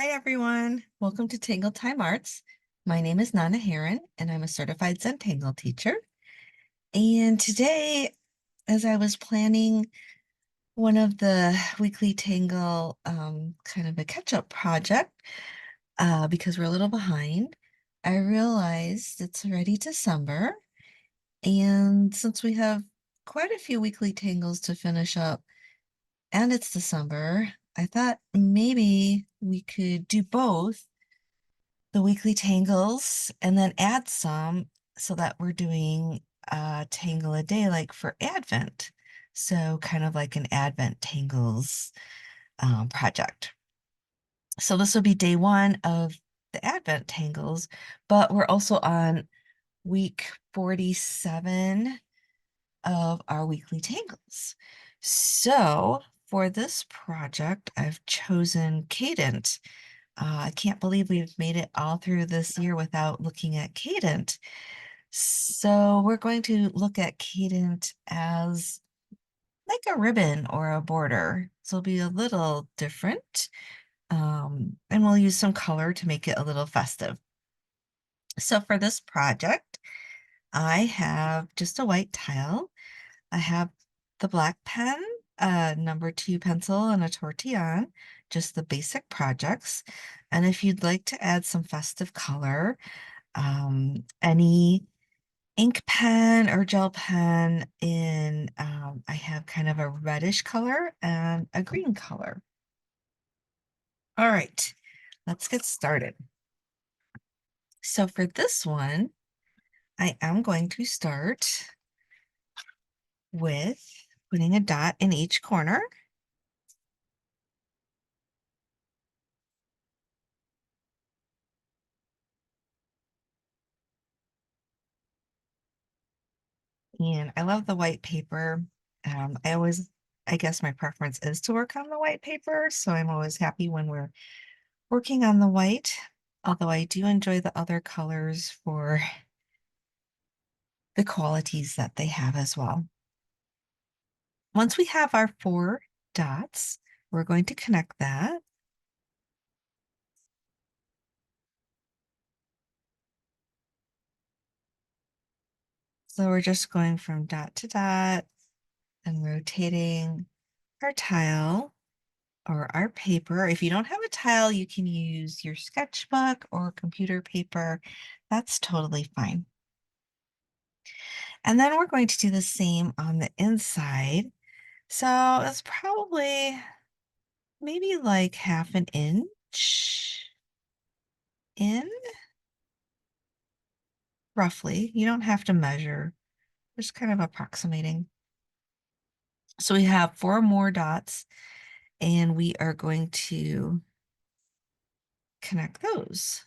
Hi, everyone. Welcome to Tangle Time Arts. My name is Nana Heron, and I'm a certified Zentangle teacher. And today, as I was planning one of the weekly Tangle kind of a catch-up project, because we're a little behind, I realized it's already December. And since we have quite a few weekly Tangles to finish up, and it's December, I thought maybe we could do both the weekly tangles and then add some so that we're doing a tangle a day like for Advent. So kind of like an Advent tangles project. So this will be day one of the Advent tangles, but we're also on week 47 of our weekly tangles. So for this project, I've chosen Cadent. I can't believe we've made it all through this year without looking at Cadent. So we're going to look at Cadent as like a ribbon or a border. So it'll be a little different. And we'll use some color to make it a little festive. So for this project, I have just a white tile. I have the black pen, number 2 pencil, and a tortillon, just the basic projects. And if you'd like to add some festive color, any ink pen or gel pen in, I have kind of a reddish color and a green color. All right, let's get started. So for this one, I am going to start with putting a dot in each corner. And I love the white paper. I guess my preference is to work on the white paper, so I'm always happy when we're working on the white, although I do enjoy the other colors for the qualities that they have as well. Once we have our 4 dots, we're going to connect that. So we're just going from dot to dot and rotating our tile or our paper. If you don't have a tile, you can use your sketchbook or computer paper. That's totally fine. And then we're going to do the same on the inside. So it's probably maybe like half an inch in, roughly. You don't have to measure, just kind of approximating. So we have 4 more dots, and we are going to connect those.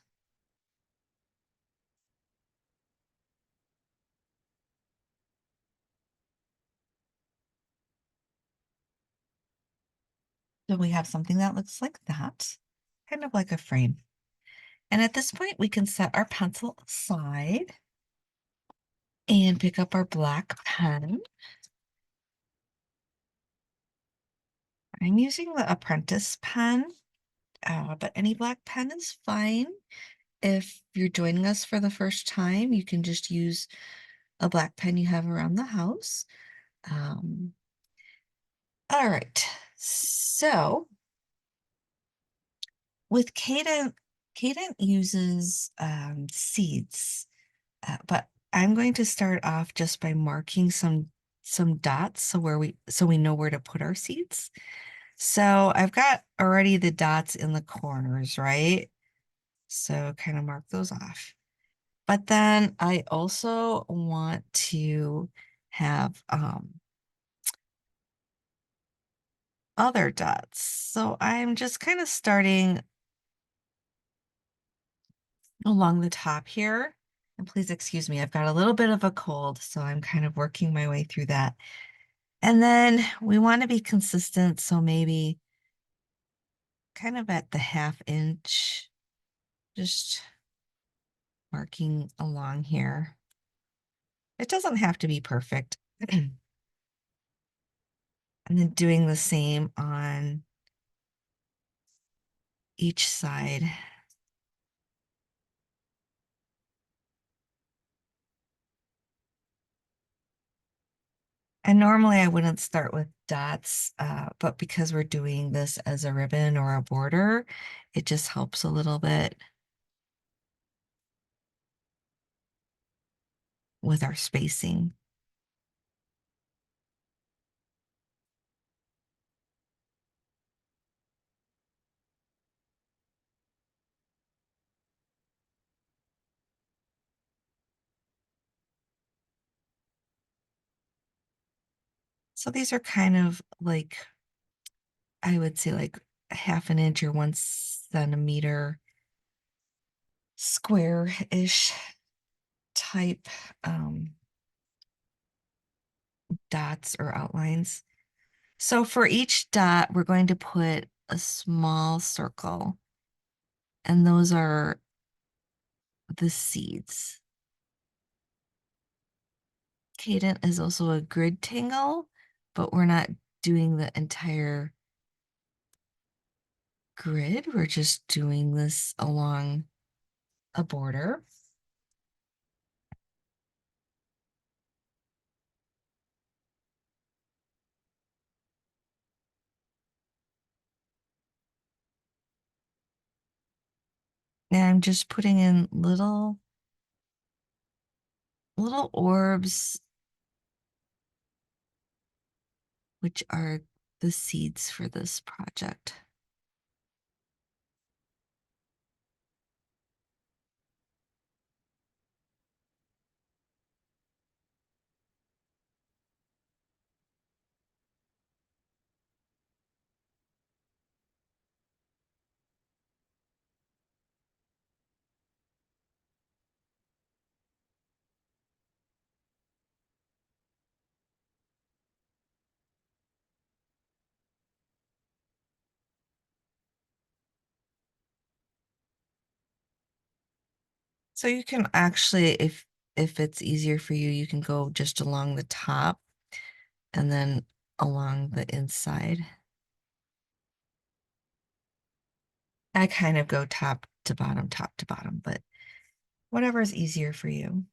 So we have something that looks like that, kind of like a frame. And at this point, we can set our pencil aside and pick up our black pen. I'm using the Apprentice pen, but any black pen is fine. If you're joining us for the first time, you can just use a black pen you have around the house. All right, so with Cadent uses seeds, but I'm going to start off just by marking some dots so we know where to put our seeds. So I've got already the dots in the corners, right? So kind of mark those off. But then I also want to have other dots. So I'm just kind of starting along the top here. And please excuse me, I've got a little bit of a cold, so I'm kind of working my way through that. And then we want to be consistent, so maybe kind of at the ½ inch, just marking along here. It doesn't have to be perfect. And then doing the same on each side. And normally I wouldn't start with dots, but because we're doing this as a ribbon or a border, it just helps a little bit with our spacing. So these are kind of like, I would say like half an inch or 1 centimeter square-ish type dots or outlines. So for each dot, we're going to put a small circle, and those are the seeds. Cadent is also a grid tangle, but we're not doing the entire grid. We're just doing this along a border. And I'm just putting in little orbs, which are the seeds for this project. So you can actually, if it's easier for you, you can go just along the top and then along the inside. I kind of go top to bottom, but whatever is easier for you.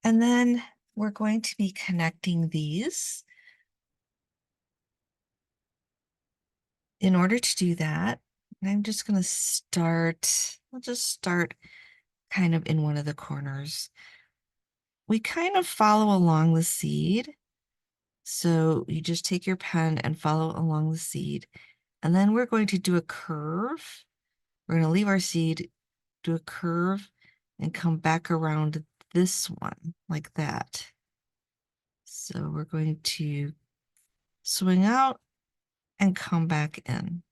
And then we're going to be connecting these. In order to do that, I'm just going to start, we'll just start kind of in one of the corners. We kind of follow along the seed. So you just take your pen and follow along the seed. And then we're going to do a curve. We're going to leave our seed, do a curve, and come back around this one like that. So we're going to swing out and come back in.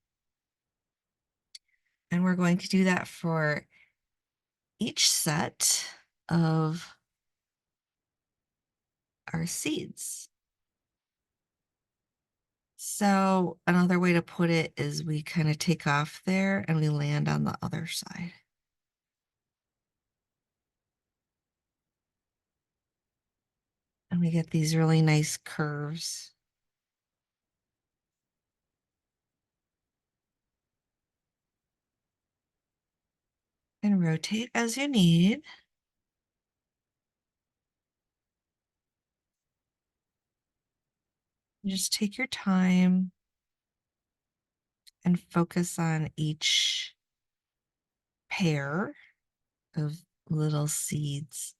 And we're going to do that for each set of our seeds. So another way to put it is we kind of take off there and we land on the other side. And we get these really nice curves. And rotate as you need. Just take your time and focus on each pair of little seeds.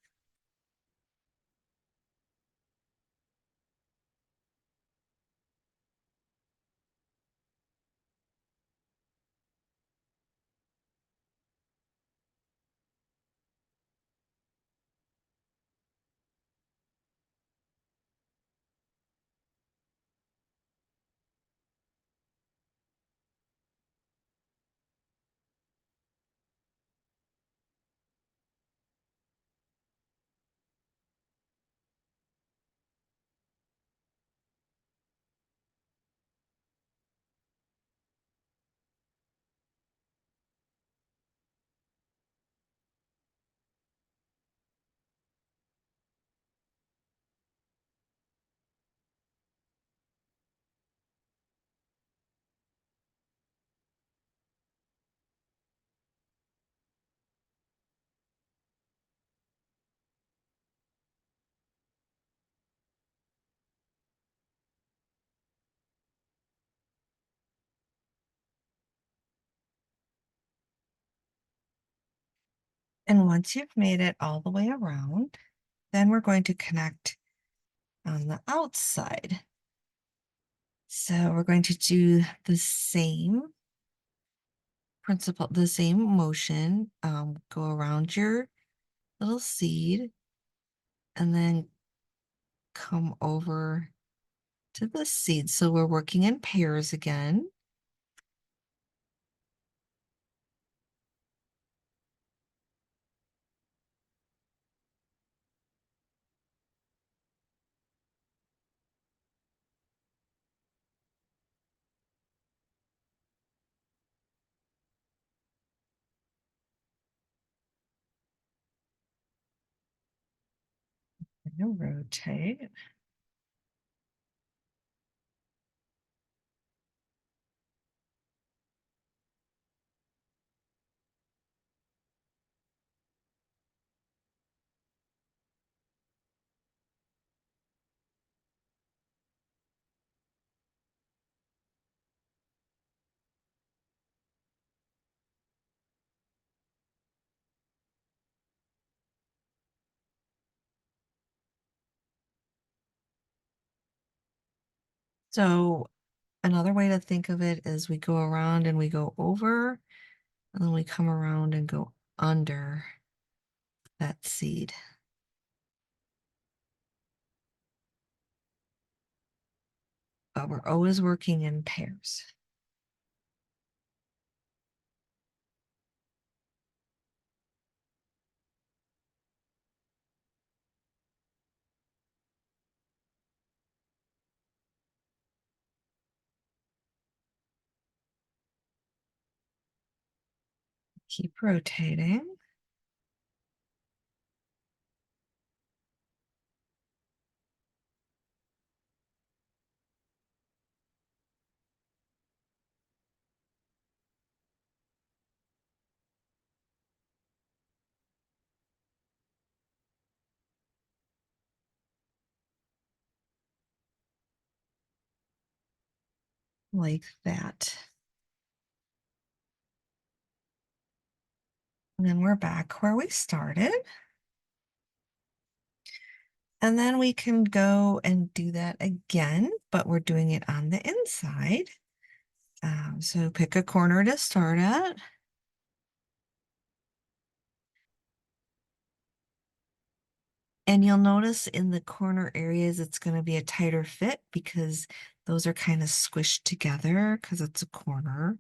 And once you've made it all the way around, then we're going to connect on the outside. So we're going to do the same principle, the same motion, go around your little seed and then come over to the seed. So we're working in pairs again. And rotate. So another way to think of it is we go around and we go over, and then we come around and go under that seed. But we're always working in pairs. Keep rotating. Like that. And then we're back where we started. And then we can go and do that again, but we're doing it on the inside. So pick a corner to start at. And you'll notice in the corner areas, it's going to be a tighter fit because those are kind of squished together because it's a corner.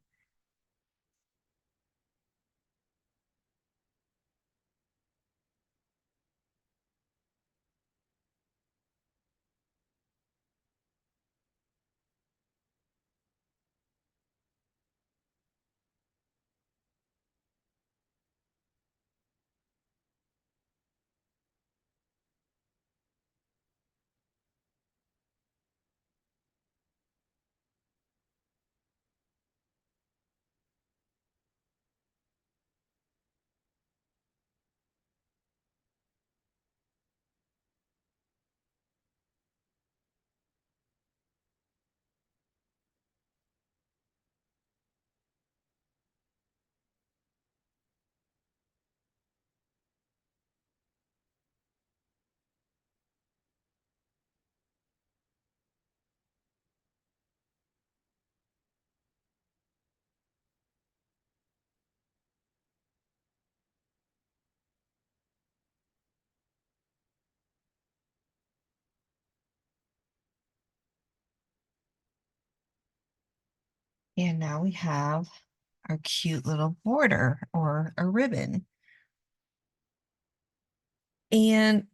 And now we have our cute little border or a ribbon. And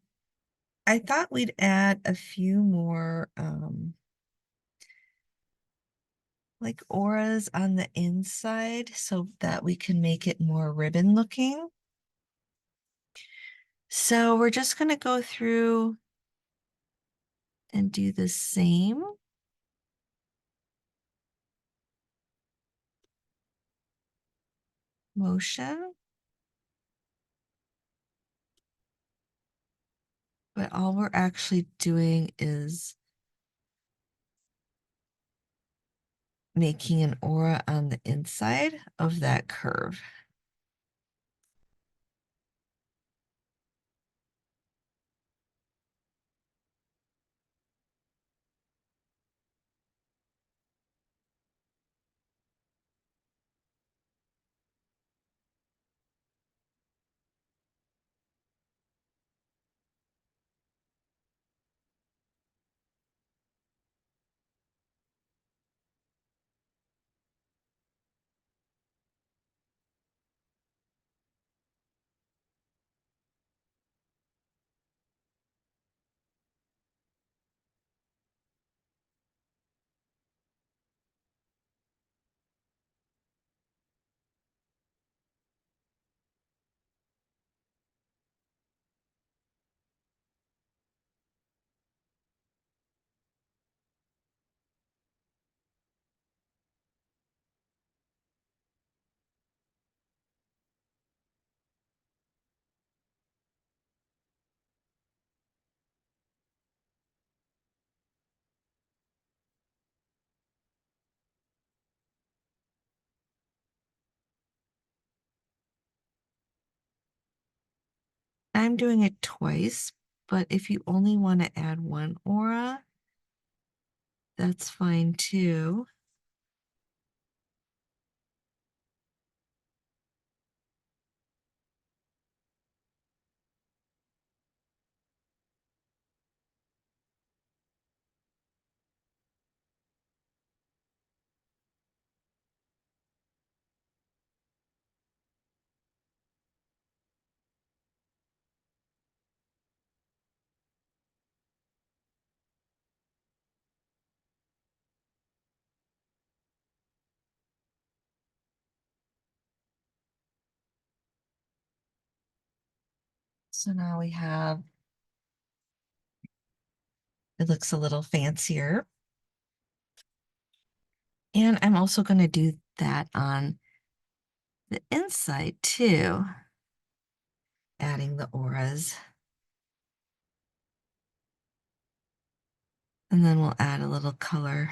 I thought we'd add a few more like auras on the inside so that we can make it more ribbon looking. So we're just going to go through and do the same. Motion. But all we're actually doing is making an aura on the inside of that curve. I'm doing it twice, but if you only want to add one aura, that's fine too. So now we have, it looks a little fancier. And I'm also going to do that on the inside too, adding the auras. And then we'll add a little color.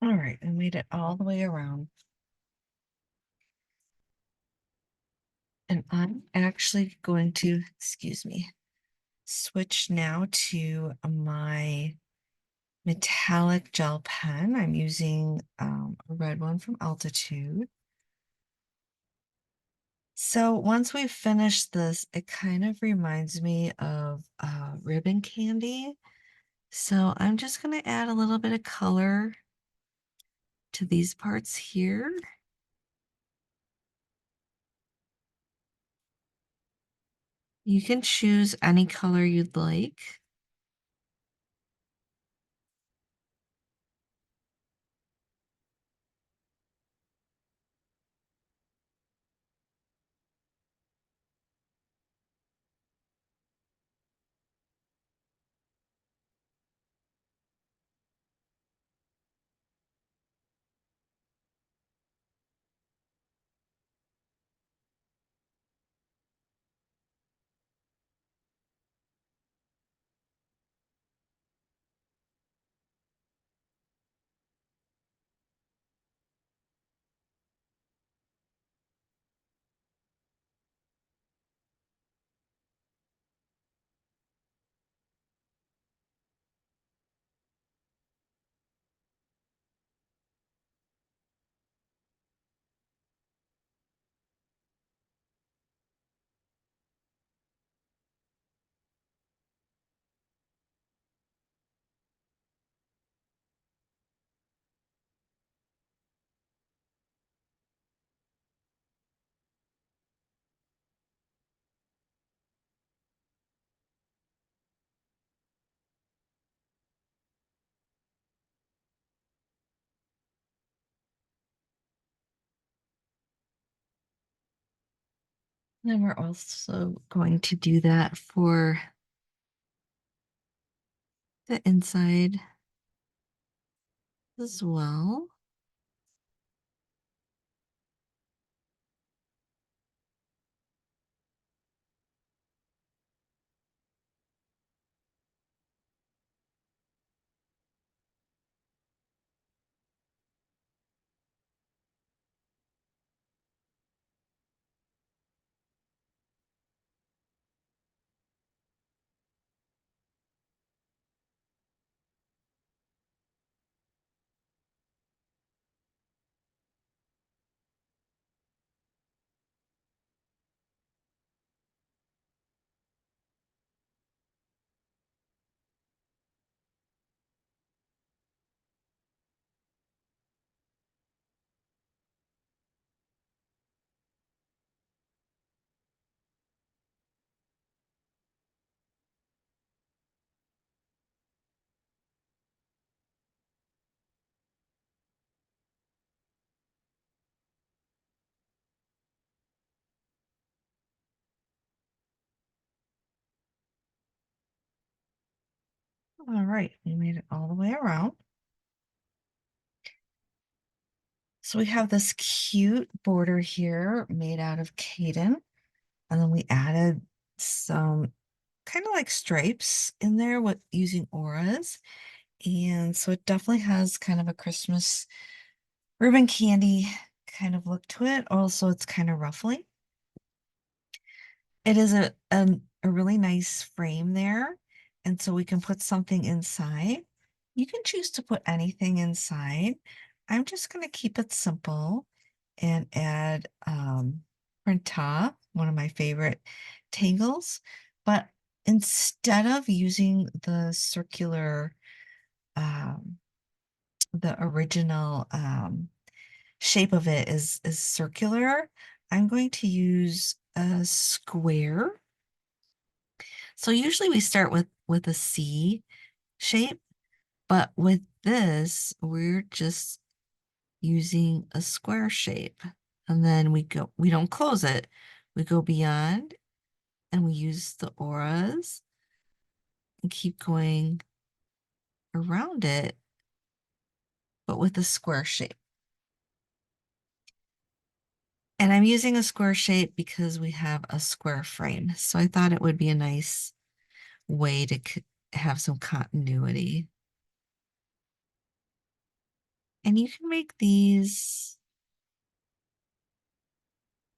All right, I made it all the way around. And I'm actually going to, excuse me, switch now to my metallic gel pen. I'm using a red one from Altitude. So once we've finished this, it kind of reminds me of ribbon candy. So I'm just going to add a little bit of color to these parts here. You can choose any color you'd like. Then we're also going to do that for the inside as well. All right, we made it all the way around. So we have this cute border here made out of Cadent, and then we added some kind of like stripes in there with using auras. And so it definitely has kind of a Christmas ribbon candy kind of look to it. Also, it's kind of ruffly. It is a really nice frame there. And so we can put something inside. You can choose to put anything inside. I'm just going to keep it simple and add Printemps, one of my favorite tangles. But instead of using the circular, um, the original shape of it is circular, I'm going to use a square. So usually we start with a C shape, but with this, we're just using a square shape. And then we don't close it. We go beyond and we use the auras and keep going around it, but with a square shape. And I'm using a square shape because we have a square frame. So I thought it would be a nice way to have some continuity. And you can make these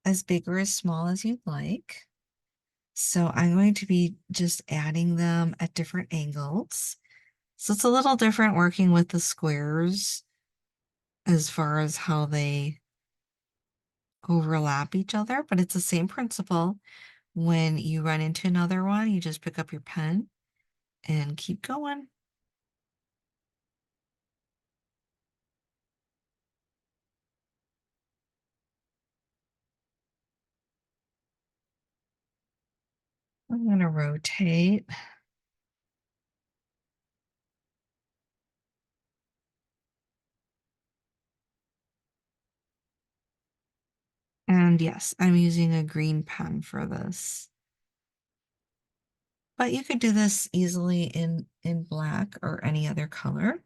as big or as small as you'd like. So I'm going to be just adding them at different angles. So it's a little different working with the squares as far as how they overlap each other, but it's the same principle. When you run into another one, you just pick up your pen and keep going. I'm going to rotate. And yes, I'm using a green pen for this. But you could do this easily in black or any other color.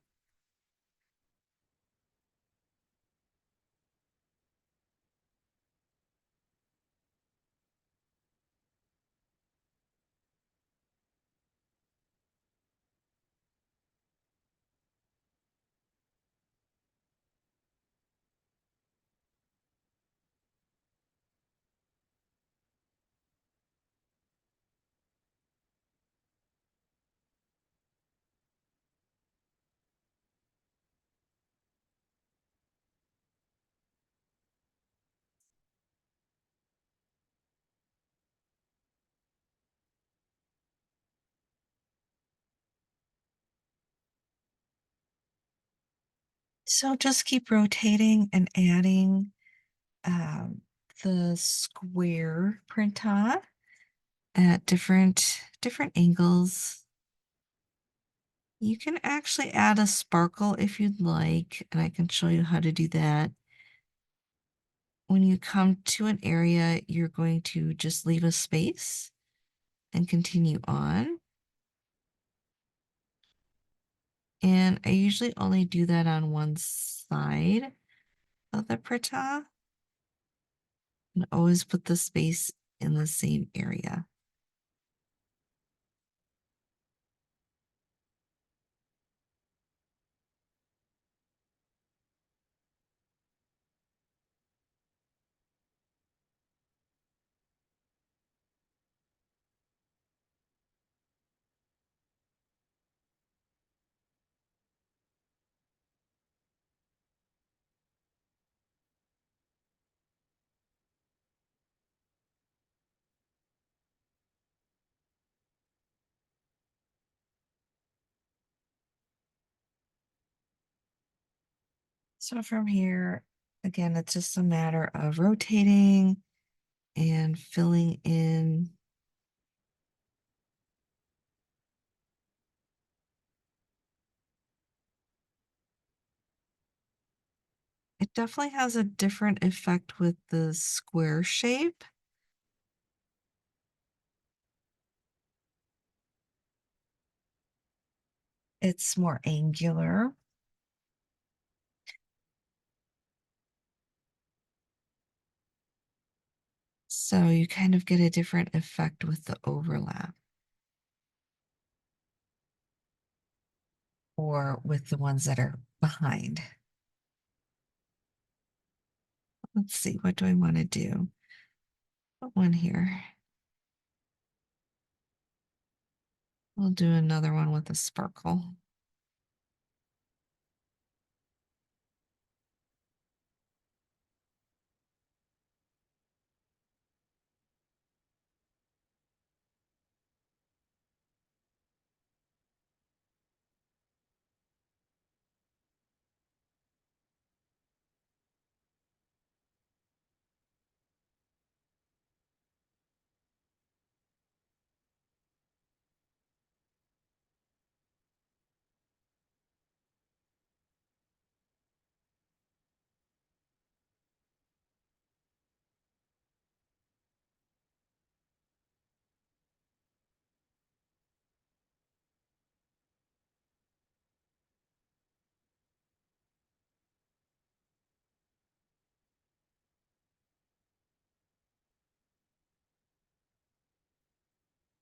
So just keep rotating and adding um, the square printout at different angles. You can actually add a sparkle if you'd like, and I can show you how to do that. When you come to an area, you're going to just leave a space and continue on. And I usually only do that on one side of the prita and always put the space in the same area. So from here, again, it's just a matter of rotating and filling in. It definitely has a different effect with the square shape. It's more angular. So you kind of get a different effect with the overlap or with the ones that are behind. Let's see, what do I want to do? Put one here. We'll do another one with a sparkle.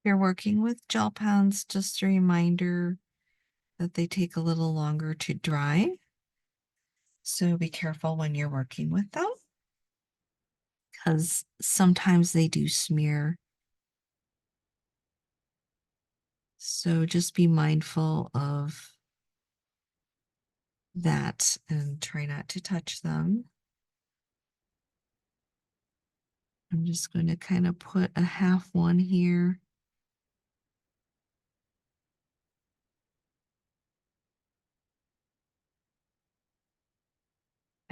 If you're working with gel pens, just a reminder that they take a little longer to dry. So be careful when you're working with them because sometimes they do smear. So just be mindful of that and try not to touch them. I'm just going to kind of put a half one here.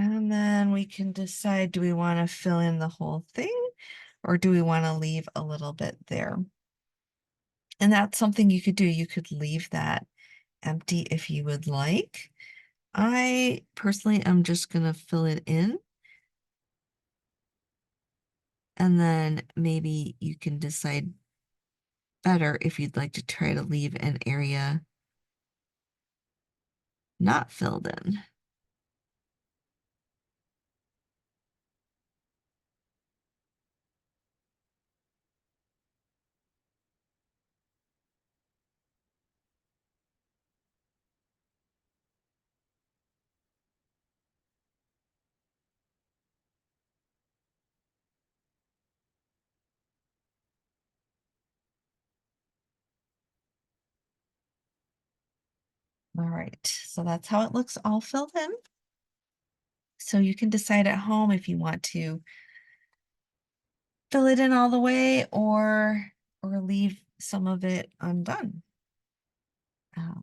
And then we can decide, do we want to fill in the whole thing or do we want to leave a little bit there? And that's something you could do. You could leave that empty if you would like. I personally am just going to fill it in. And then maybe you can decide better if you'd like to try to leave an area not filled in. All right, so that's how it looks all filled in. So you can decide at home if you want to fill it in all the way or leave some of it undone.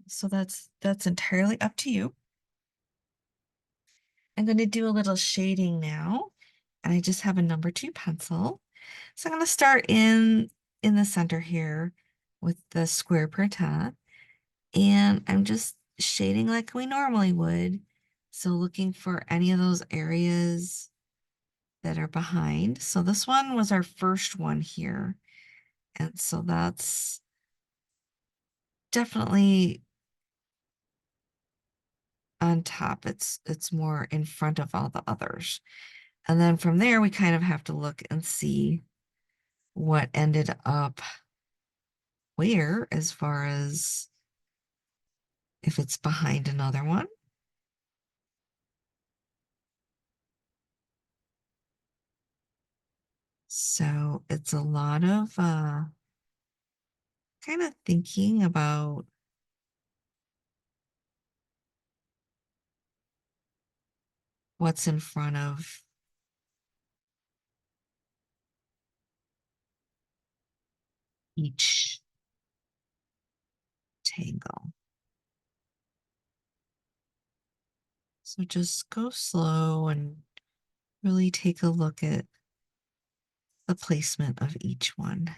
So that's entirely up to you. I'm going to do a little shading now, and I just have a number 2 pencil. So I'm going to start in the center here with the square Printemps, and I'm just shading like we normally would. So looking for any of those areas that are behind. So this one was our first one here. And so that's definitely on top. It's more in front of all the others. And then from there, we kind of have to look and see what ended up where as far as if it's behind another one. So it's a lot of kind of thinking about what's in front of each tangle. So just go slow and really take a look at the placement of each one.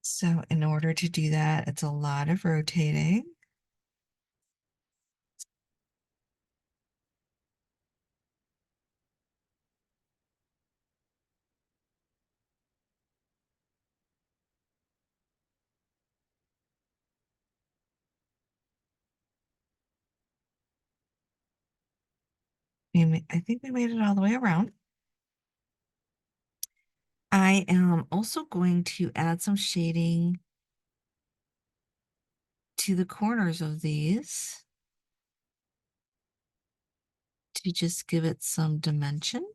So in order to do that, it's a lot of rotating. I think we made it all the way around. I am also going to add some shading to the corners of these to just give it some dimension.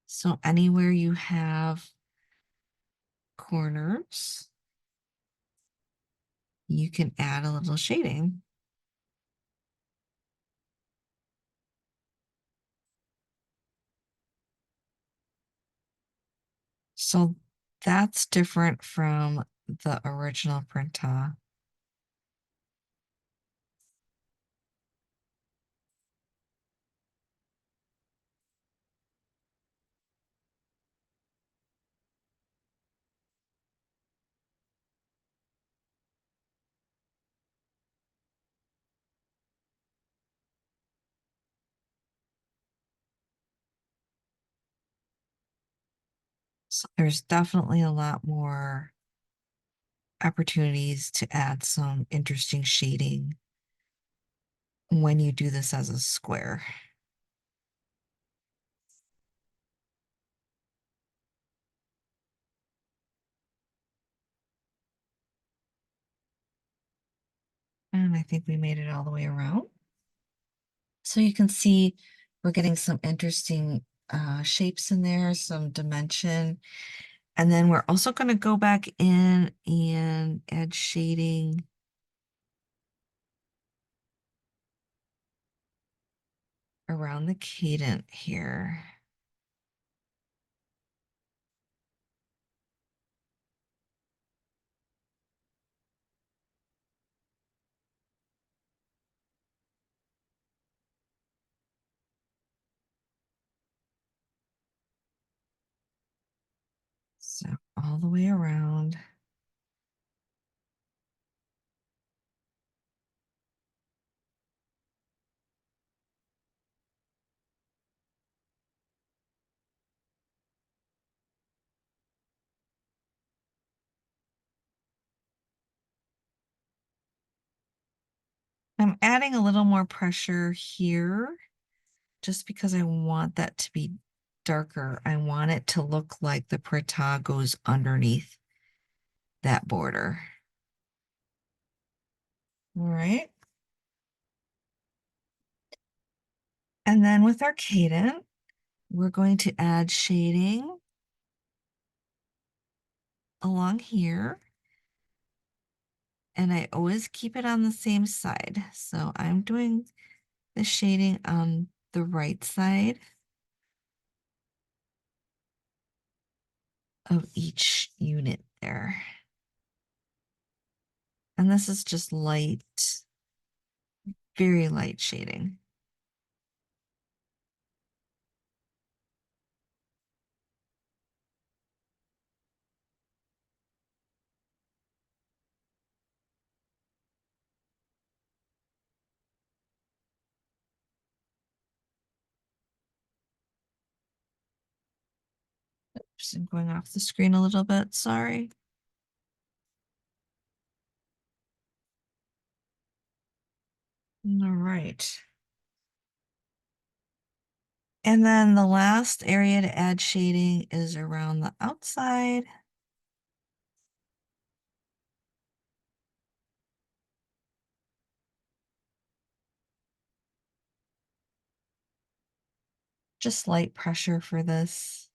So anywhere you have corners, you can add a little shading. So that's different from the original Printemps. So there's definitely a lot more opportunities to add some interesting shading when you do this as a square. And I think we made it all the way around. So you can see we're getting some interesting shapes in there, some dimension. And then we're also going to go back in and add shading around the cadent here. So all the way around. I'm adding a little more pressure here just because I want that to be darker. I want it to look like the Printemps goes underneath that border. All right. And then with our cadent, we're going to add shading along here. And I always keep it on the same side. So I'm doing the shading on the right side of each unit there. And this is just light, very light shading. Oops, I'm going off the screen a little bit, sorry. All right. And then the last area to add shading is around the outside. Just light pressure for this.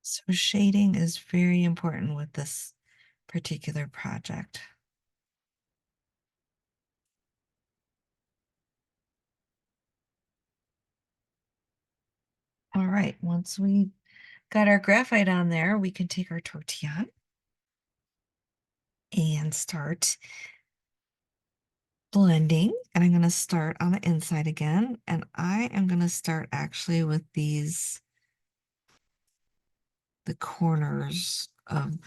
So shading is very important with this particular project. All right, once we got our graphite on there, we can take our tortilla and start blending. And I'm going to start on the inside again. And I am going to start actually with the corners of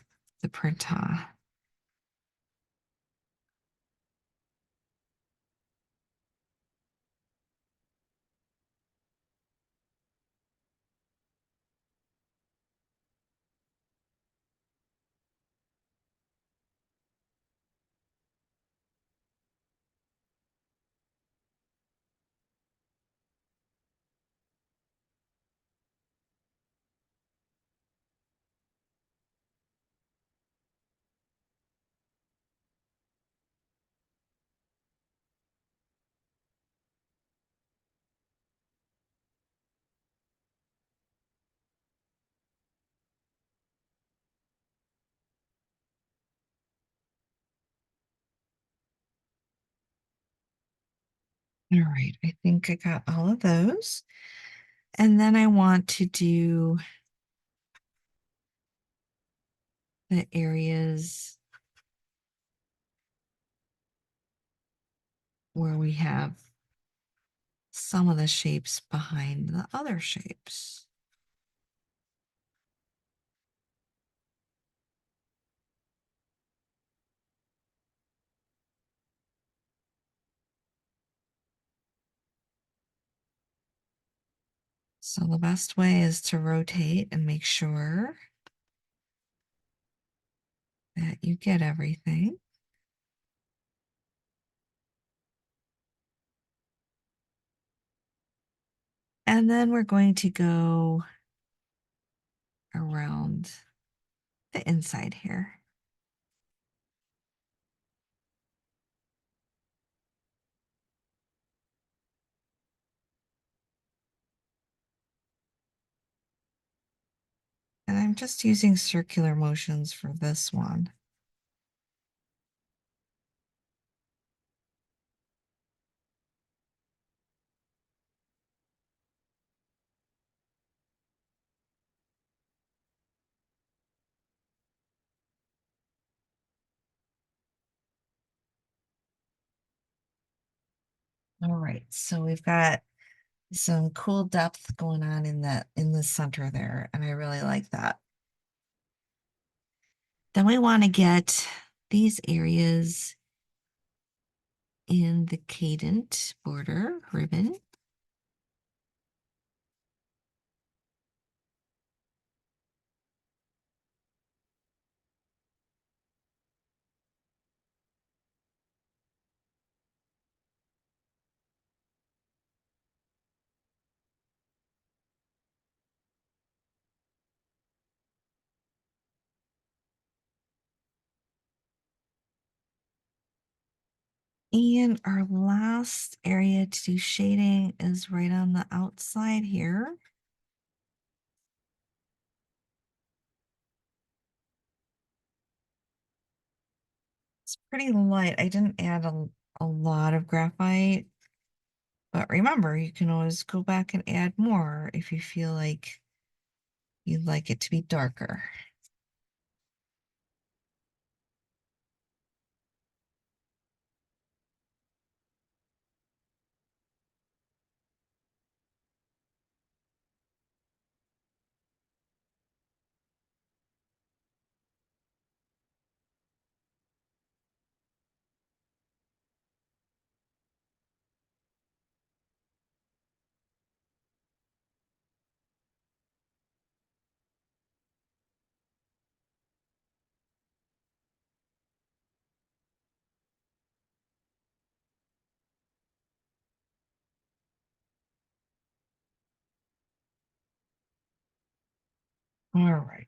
the printemps. All right, I think I got all of those. And then I want to do the areas where we have some of the shapes behind the other shapes. So the best way is to rotate and make sure that you get everything. And then we're going to go around the inside here. And I'm just using circular motions for this one. All right, so we've got some cool depth going on in the center there, and I really like that. Then we want to get these areas in the Cadent border ribbon. And our last area to do shading is right on the outside here. It's pretty light. I didn't add a lot of graphite, but remember, you can always go back and add more if you feel like you'd like it to be darker. All right,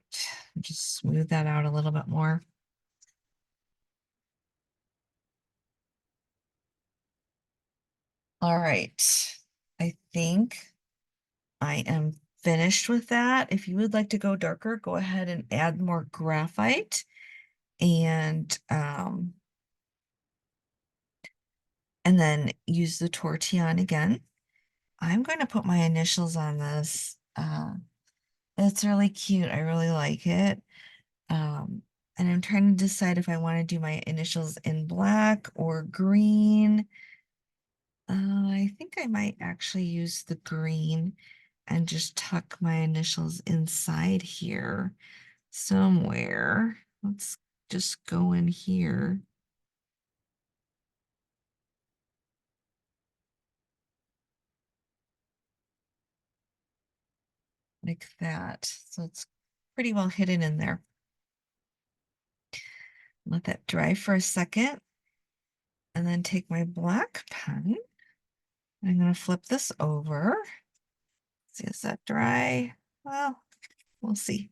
just smooth that out a little bit more. All right, I think I am finished with that. If you would like to go darker, go ahead and add more graphite and then use the tortillon again. I'm going to put my initials on this It's really cute. I really like it. Um, and I'm trying to decide if I want to do my initials in black or green. I think I might actually use the green and just tuck my initials inside here somewhere. Let's just go in here. Like that. So it's pretty well hidden in there. Let that dry for a second and then take my black pen. I'm going to flip this over. See, is that dry? Well, we'll see.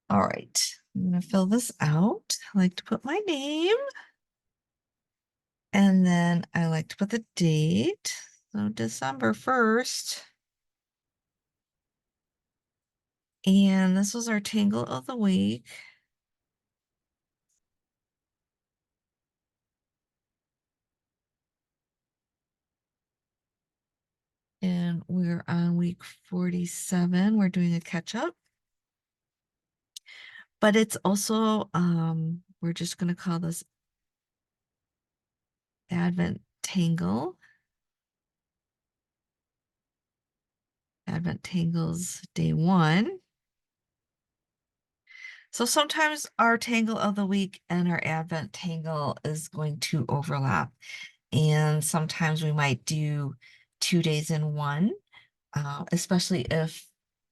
All right, I'm going to fill this out. I like to put my name. And then I like to put the date. So December 1st. And this was our Tangle of the week. And we're on week 47. We're doing a catch up. But it's also, we're just going to call this Advent Tangle. Advent Tangles day 1. So sometimes our Tangle of the week and our Advent Tangle is going to overlap. And sometimes we might do 2 days in one, especially if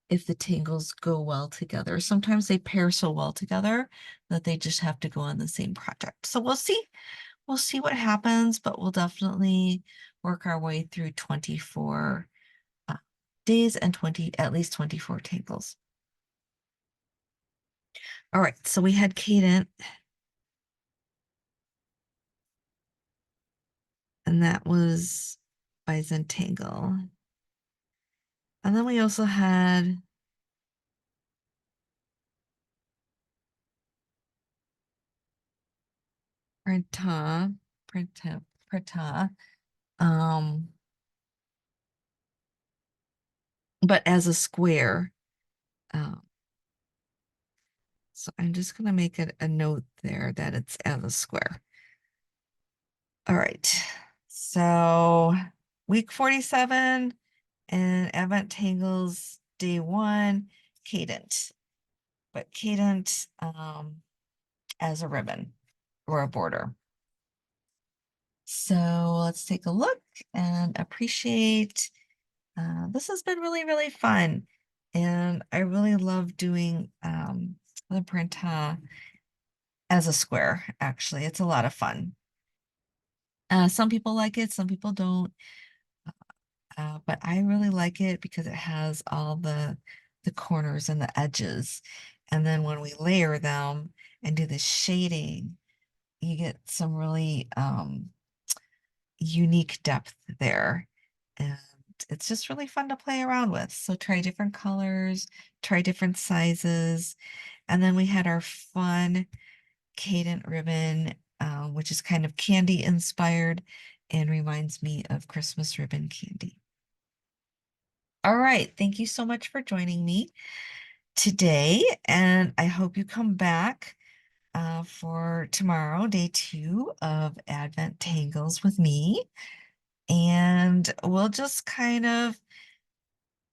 the tangles go well together. Sometimes they pair so well together that they just have to go on the same project. So we'll see. We'll see what happens, but we'll definitely work our way through 24 days and at least 24 tangles. All right, so we had Cadent, and that was by Zentangle. And then we also had Printemps, Printemps, um, but as a square. Um, so I'm just going to make it a note there that it's as a square. All right. So week 47 and Advent Tangles day 1, Cadent. But Cadent as a ribbon or a border. So let's take a look and appreciate. This has been really, really fun. And I really love doing the Printemps as a square, actually. It's a lot of fun. Some people like it, some people don't. But I really like it because it has all the corners and the edges. And then when we layer them and do the shading, you get some really unique depth there. And it's just really fun to play around with. So try different colors, try different sizes. And then we had our fun Cadent ribbon, which is kind of candy inspired and reminds me of Christmas ribbon candy. All right. Thank you so much for joining me today. And I hope you come back for tomorrow, day 2 of Advent Tangles with me. And we'll just kind of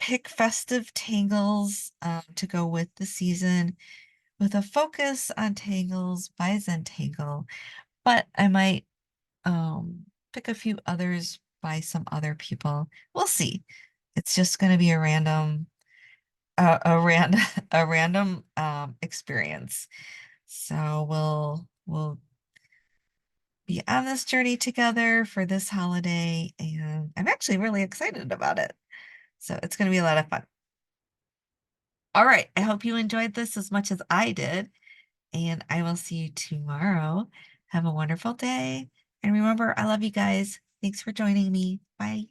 pick festive tangles to go with the season with a focus on Tangles by Zentangle. But I might pick a few others by some other people. We'll see. It's just going to be a random a random experience. So we'll be on this journey together for this holiday, and I'm actually really excited about it. So it's going to be a lot of fun. All right, I hope you enjoyed this as much as I did, and I will see you tomorrow. Have a wonderful day, and remember, I love you guys. Thanks for joining me. Bye.